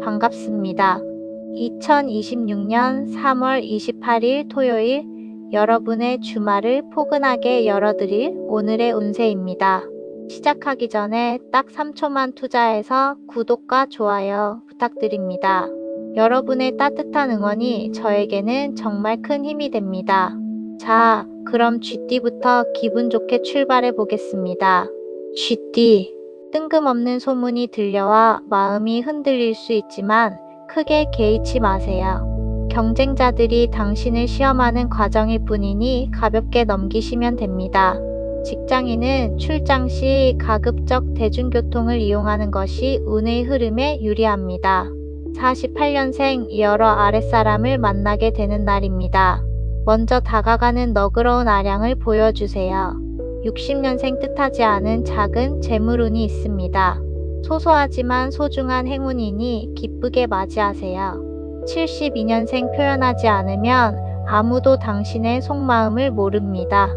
반갑습니다. 2026년 3월 28일 토요일, 여러분의 주말을 포근하게 열어드릴 오늘의 운세입니다. 시작하기 전에 딱 3초만 투자해서 구독과 좋아요 부탁드립니다. 여러분의 따뜻한 응원이 저에게는 정말 큰 힘이 됩니다. 자, 그럼 쥐띠부터 기분 좋게 출발해 보겠습니다. 쥐띠, 뜬금없는 소문이 들려와 마음이 흔들릴 수 있지만 크게 개의치 마세요. 경쟁자들이 당신을 시험하는 과정일 뿐이니 가볍게 넘기시면 됩니다. 직장인은 출장 시 가급적 대중교통을 이용하는 것이 운의 흐름에 유리합니다. 48년생 여러 아랫사람을 만나게 되는 날입니다. 먼저 다가가는 너그러운 아량을 보여주세요. 60년생 뜻하지 않은 작은 재물운이 있습니다. 소소하지만 소중한 행운이니 기쁘게 맞이하세요. 72년생 표현하지 않으면 아무도 당신의 속마음을 모릅니다.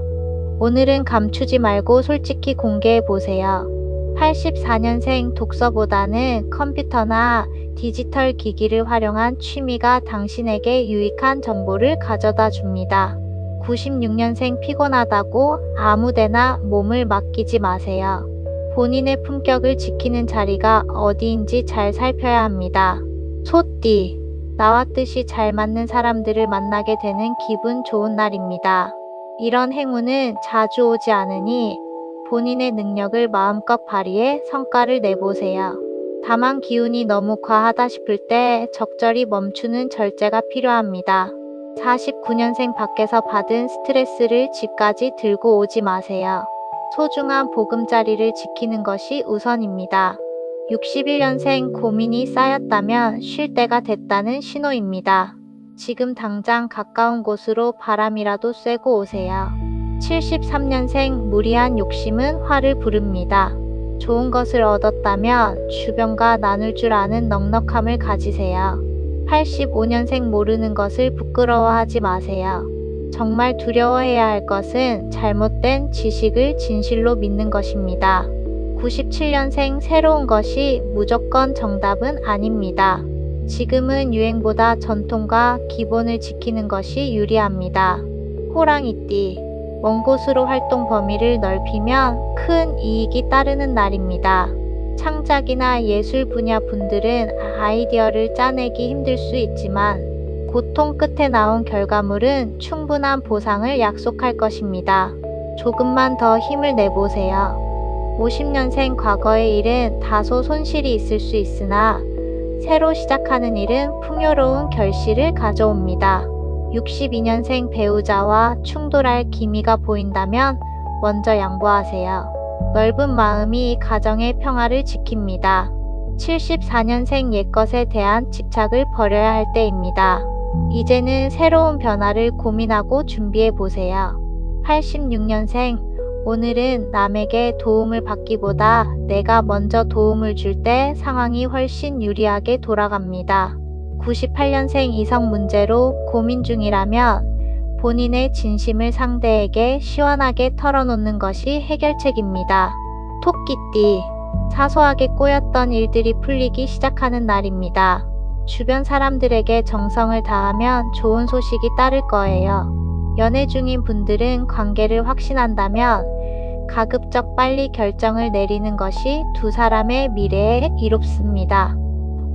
오늘은 감추지 말고 솔직히 공개해 보세요. 84년생 독서보다는 컴퓨터나 디지털 기기를 활용한 취미가 당신에게 유익한 정보를 가져다 줍니다. 96년생 피곤하다고 아무데나 몸을 맡기지 마세요. 본인의 품격을 지키는 자리가 어디인지 잘 살펴야 합니다. 소띠, 나와 뜻이 잘 맞는 사람들을 만나게 되는 기분 좋은 날입니다. 이런 행운은 자주 오지 않으니 본인의 능력을 마음껏 발휘해 성과를 내보세요. 다만 기운이 너무 과하다 싶을 때 적절히 멈추는 절제가 필요합니다. 49년생 밖에서 받은 스트레스를 집까지 들고 오지 마세요. 소중한 보금자리를 지키는 것이 우선입니다. 61년생 고민이 쌓였다면 쉴 때가 됐다는 신호입니다. 지금 당장 가까운 곳으로 바람이라도 쐬고 오세요. 73년생 무리한 욕심은 화를 부릅니다. 좋은 것을 얻었다면 주변과 나눌 줄 아는 넉넉함을 가지세요. 85년생 모르는 것을 부끄러워하지 마세요. 정말 두려워해야 할 것은 잘못된 지식을 진실로 믿는 것입니다. 97년생 새로운 것이 무조건 정답은 아닙니다. 지금은 유행보다 전통과 기본을 지키는 것이 유리합니다. 호랑이띠, 먼 곳으로 활동 범위를 넓히면 큰 이익이 따르는 날입니다. 창작이나 예술 분야 분들은 아이디어를 짜내기 힘들 수 있지만 고통 끝에 나온 결과물은 충분한 보상을 약속할 것입니다. 조금만 더 힘을 내보세요. 50년생 과거의 일은 다소 손실이 있을 수 있으나 새로 시작하는 일은 풍요로운 결실을 가져옵니다. 62년생 배우자와 충돌할 기미가 보인다면 먼저 양보하세요. 넓은 마음이 가정의 평화를 지킵니다. 74년생 옛것에 대한 집착을 버려야 할 때입니다. 이제는 새로운 변화를 고민하고 준비해 보세요. 86년생, 오늘은 남에게 도움을 받기보다 내가 먼저 도움을 줄 때 상황이 훨씬 유리하게 돌아갑니다. 98년생 이성 문제로 고민 중이라면 본인의 진심을 상대에게 시원하게 털어놓는 것이 해결책입니다. 토끼띠, 사소하게 꼬였던 일들이 풀리기 시작하는 날입니다. 주변 사람들에게 정성을 다하면 좋은 소식이 따를 거예요. 연애 중인 분들은 관계를 확신한다면 가급적 빨리 결정을 내리는 것이 두 사람의 미래에 이롭습니다.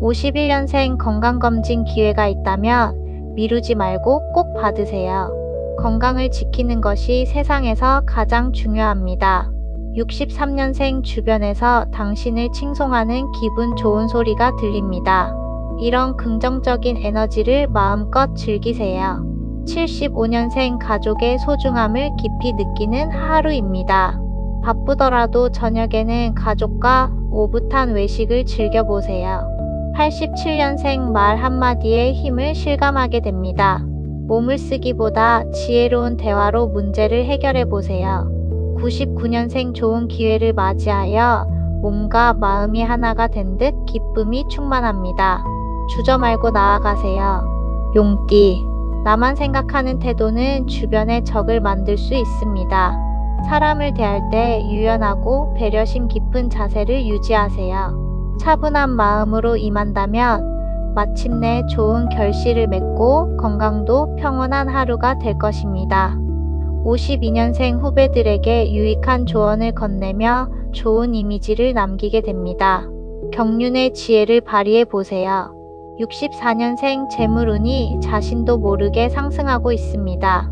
51년생 건강검진 기회가 있다면 미루지 말고 꼭 받으세요. 건강을 지키는 것이 세상에서 가장 중요합니다. 63년생 주변에서 당신을 칭송하는 기분 좋은 소리가 들립니다. 이런 긍정적인 에너지를 마음껏 즐기세요. 75년생 가족의 소중함을 깊이 느끼는 하루입니다. 바쁘더라도 저녁에는 가족과 오붓한 외식을 즐겨보세요. 87년생 말 한마디에 힘을 실감하게 됩니다. 몸을 쓰기보다 지혜로운 대화로 문제를 해결해 보세요. 99년생 좋은 기회를 맞이하여 몸과 마음이 하나가 된 듯 기쁨이 충만합니다. 주저 말고 나아가세요. 용띠, 나만 생각하는 태도는 주변의 적을 만들 수 있습니다. 사람을 대할 때 유연하고 배려심 깊은 자세를 유지하세요. 차분한 마음으로 임한다면 마침내 좋은 결실을 맺고 건강도 평온한 하루가 될 것입니다. 52년생 후배들에게 유익한 조언을 건네며 좋은 이미지를 남기게 됩니다. 경륜의 지혜를 발휘해 보세요. 64년생 재물운이 자신도 모르게 상승하고 있습니다.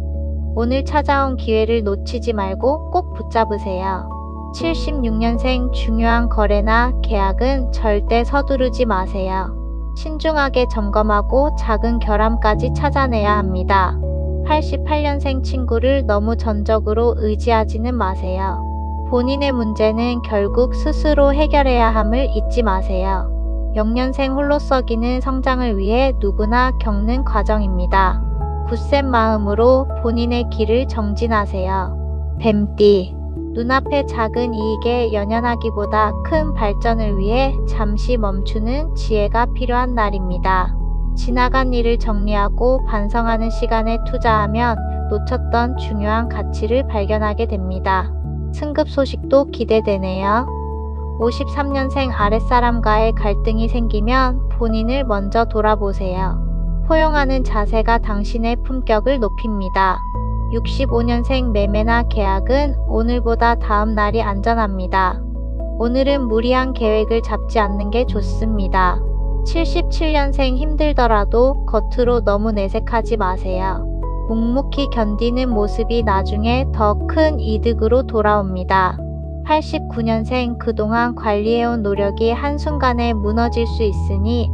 오늘 찾아온 기회를 놓치지 말고 꼭 붙잡으세요. 76년생 중요한 거래나 계약은 절대 서두르지 마세요. 신중하게 점검하고 작은 결함까지 찾아내야 합니다. 88년생 친구를 너무 전적으로 의지하지는 마세요. 본인의 문제는 결국 스스로 해결해야 함을 잊지 마세요. 0년생 홀로서기는 성장을 위해 누구나 겪는 과정입니다. 굳센 마음으로 본인의 길을 정진하세요. 뱀띠, 눈앞의 작은 이익에 연연하기보다 큰 발전을 위해 잠시 멈추는 지혜가 필요한 날입니다. 지나간 일을 정리하고 반성하는 시간에 투자하면 놓쳤던 중요한 가치를 발견하게 됩니다. 승급 소식도 기대되네요. 53년생 아랫사람과의 갈등이 생기면 본인을 먼저 돌아보세요. 포용하는 자세가 당신의 품격을 높입니다. 65년생 매매나 계약은 오늘보다 다음 날이 안전합니다. 오늘은 무리한 계획을 잡지 않는 게 좋습니다. 77년생 힘들더라도 겉으로 너무 내색하지 마세요. 묵묵히 견디는 모습이 나중에 더 큰 이득으로 돌아옵니다. 89년생 그동안 관리해온 노력이 한순간에 무너질 수 있으니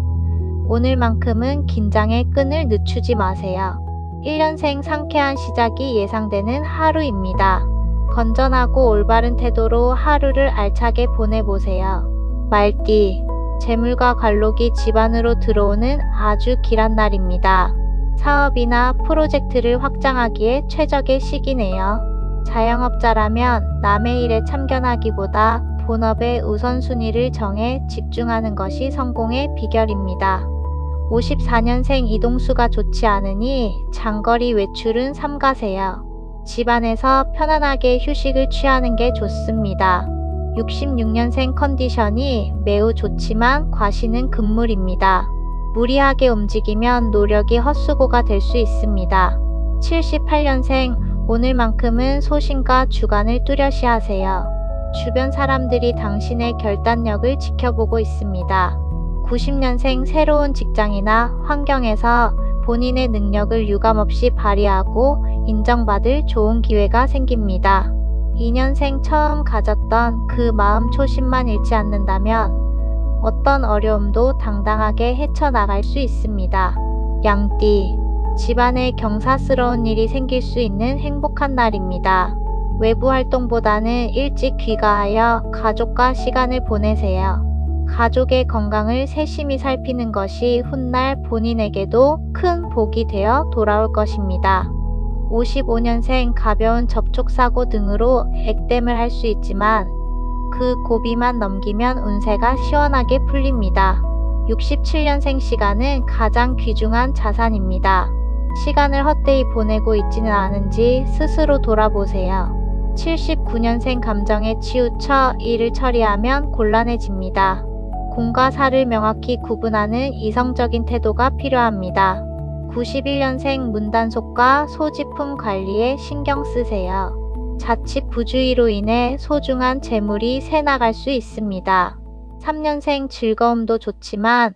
오늘만큼은 긴장의 끈을 늦추지 마세요. 1년생 상쾌한 시작이 예상되는 하루입니다. 건전하고 올바른 태도로 하루를 알차게 보내보세요. 말띠, 재물과 관록이 집안으로 들어오는 아주 길한 날입니다. 사업이나 프로젝트를 확장하기에 최적의 시기네요. 자영업자라면 남의 일에 참견하기보다 본업의 우선순위를 정해 집중하는 것이 성공의 비결입니다. 54년생 이동수가 좋지 않으니 장거리 외출은 삼가세요. 집안에서 편안하게 휴식을 취하는 게 좋습니다. 66년생 컨디션이 매우 좋지만 과시는 금물입니다. 무리하게 움직이면 노력이 헛수고가 될 수 있습니다. 78년생 오늘만큼은 소신과 주관을 뚜렷이 하세요. 주변 사람들이 당신의 결단력을 지켜보고 있습니다. 90년생 새로운 직장이나 환경에서 본인의 능력을 유감없이 발휘하고 인정받을 좋은 기회가 생깁니다. 2년생 처음 가졌던 그 마음 초심만 잃지 않는다면 어떤 어려움도 당당하게 헤쳐나갈 수 있습니다. 양띠, 집안에 경사스러운 일이 생길 수 있는 행복한 날입니다. 외부 활동보다는 일찍 귀가하여 가족과 시간을 보내세요. 가족의 건강을 세심히 살피는 것이 훗날 본인에게도 큰 복이 되어 돌아올 것입니다. 55년생 가벼운 접촉사고 등으로 액땜을 할 수 있지만 그 고비만 넘기면 운세가 시원하게 풀립니다. 67년생 시간은 가장 귀중한 자산입니다. 시간을 헛되이 보내고 있지는 않은지 스스로 돌아보세요. 79년생 감정에 치우쳐 일을 처리하면 곤란해집니다. 공과 사를 명확히 구분하는 이성적인 태도가 필요합니다. 91년생 문단속과 소지품 관리에 신경 쓰세요. 자칫 부주의로 인해 소중한 재물이 새나갈 수 있습니다. 3년생 즐거움도 좋지만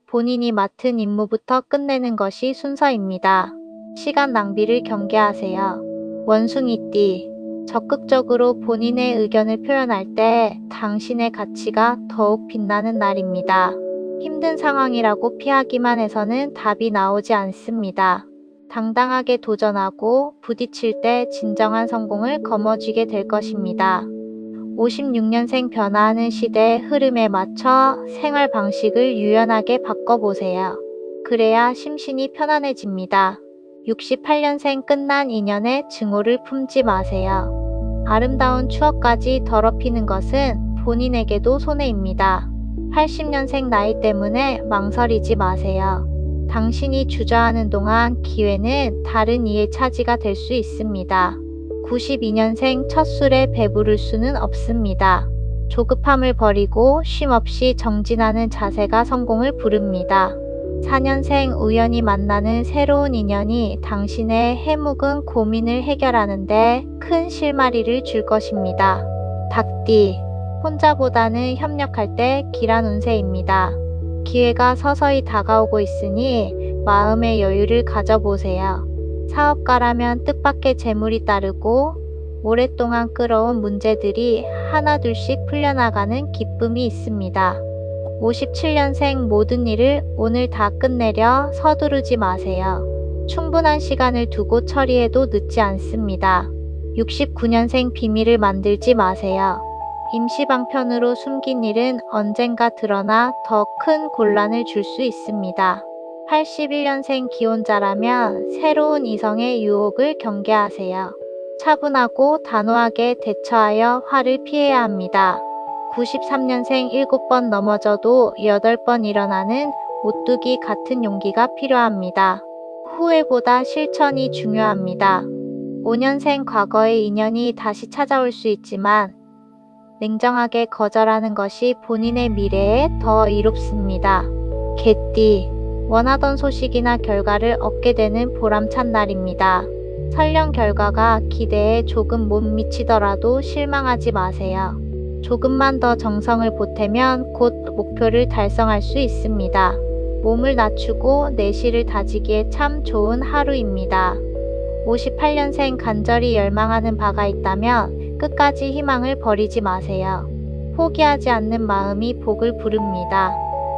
본인이 맡은 임무부터 끝내는 것이 순서입니다. 시간 낭비를 경계하세요. 원숭이띠, 적극적으로 본인의 의견을 표현할 때 당신의 가치가 더욱 빛나는 날입니다. 힘든 상황이라고 피하기만 해서는 답이 나오지 않습니다. 당당하게 도전하고 부딪힐 때 진정한 성공을 거머쥐게 될 것입니다. 56년생 변화하는 시대의 흐름에 맞춰 생활 방식을 유연하게 바꿔보세요. 그래야 심신이 편안해집니다. 68년생 끝난 인연에 증오를 품지 마세요. 아름다운 추억까지 더럽히는 것은 본인에게도 손해입니다. 80년생 나이 때문에 망설이지 마세요. 당신이 주저하는 동안 기회는 다른 이의 차지가 될 수 있습니다. 92년생 첫 술에 배부를 수는 없습니다. 조급함을 버리고 쉼없이 정진하는 자세가 성공을 부릅니다. 4년생 우연히 만나는 새로운 인연이 당신의 해묵은 고민을 해결하는데 큰 실마리를 줄 것입니다. 닭띠, 혼자보다는 협력할 때 길한 운세입니다. 기회가 서서히 다가오고 있으니 마음의 여유를 가져보세요. 사업가라면 뜻밖의 재물이 따르고 오랫동안 끌어온 문제들이 하나둘씩 풀려나가는 기쁨이 있습니다. 57년생 모든 일을 오늘 다 끝내려 서두르지 마세요. 충분한 시간을 두고 처리해도 늦지 않습니다. 69년생 비밀을 만들지 마세요. 임시방편으로 숨긴 일은 언젠가 드러나 더 큰 곤란을 줄 수 있습니다. 81년생 기혼자라면 새로운 이성의 유혹을 경계하세요. 차분하고 단호하게 대처하여 화를 피해야 합니다. 93년생 7번 넘어져도 8번 일어나는 오뚜기 같은 용기가 필요합니다. 후회보다 실천이 중요합니다. 5년생 과거의 인연이 다시 찾아올 수 있지만 냉정하게 거절하는 것이 본인의 미래에 더 이롭습니다. 개띠, 원하던 소식이나 결과를 얻게 되는 보람찬 날입니다. 설령 결과가 기대에 조금 못 미치더라도 실망하지 마세요. 조금만 더 정성을 보태면 곧 목표를 달성할 수 있습니다. 몸을 낮추고 내실을 다지기에 참 좋은 하루입니다. 58년생 간절히 열망하는 바가 있다면 끝까지 희망을 버리지 마세요. 포기하지 않는 마음이 복을 부릅니다.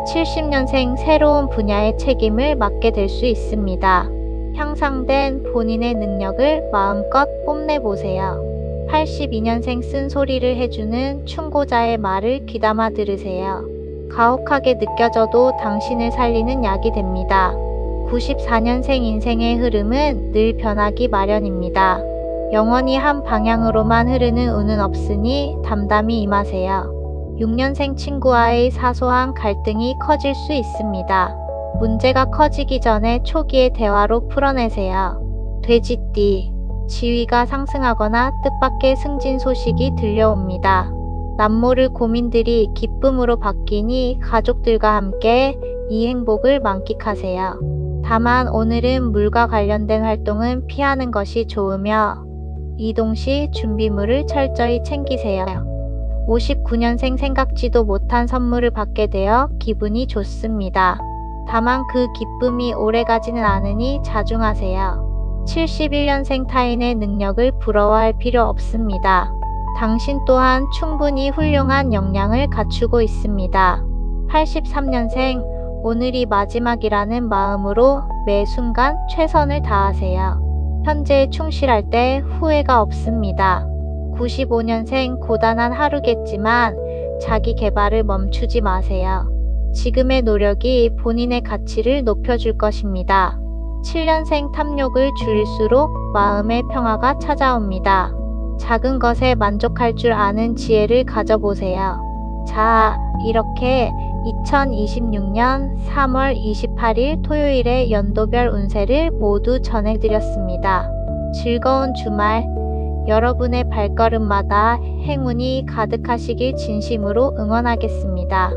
70년생 새로운 분야의 책임을 맡게 될 수 있습니다. 향상된 본인의 능력을 마음껏 뽐내보세요. 82년생 쓴소리를 해주는 충고자의 말을 귀담아 들으세요. 가혹하게 느껴져도 당신을 살리는 약이 됩니다. 94년생 인생의 흐름은 늘 변하기 마련입니다. 영원히 한 방향으로만 흐르는 운은 없으니 담담히 임하세요. 6년생 친구와의 사소한 갈등이 커질 수 있습니다. 문제가 커지기 전에 초기의 대화로 풀어내세요. 돼지띠, 지위가 상승하거나 뜻밖의 승진 소식이 들려옵니다. 남모를 고민들이 기쁨으로 바뀌니 가족들과 함께 이 행복을 만끽하세요. 다만 오늘은 물과 관련된 활동은 피하는 것이 좋으며 이동 시 준비물을 철저히 챙기세요. 59년생 생각지도 못한 선물을 받게 되어 기분이 좋습니다. 다만 그 기쁨이 오래가지는 않으니 자중하세요. 71년생 타인의 능력을 부러워할 필요 없습니다. 당신 또한 충분히 훌륭한 역량을 갖추고 있습니다. 83년생 오늘이 마지막이라는 마음으로 매 순간 최선을 다하세요. 현재에 충실할 때 후회가 없습니다. 95년생 고단한 하루겠지만 자기 개발을 멈추지 마세요. 지금의 노력이 본인의 가치를 높여줄 것입니다. 7년생 탐욕을 줄일수록 마음의 평화가 찾아옵니다. 작은 것에 만족할 줄 아는 지혜를 가져보세요. 자, 이렇게 2026년 3월 28일 토요일의 연도별 운세를 모두 전해드렸습니다. 즐거운 주말, 여러분의 발걸음마다 행운이 가득하시길 진심으로 응원하겠습니다.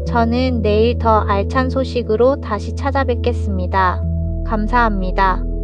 저는 내일 더 알찬 소식으로 다시 찾아뵙겠습니다. 감사합니다.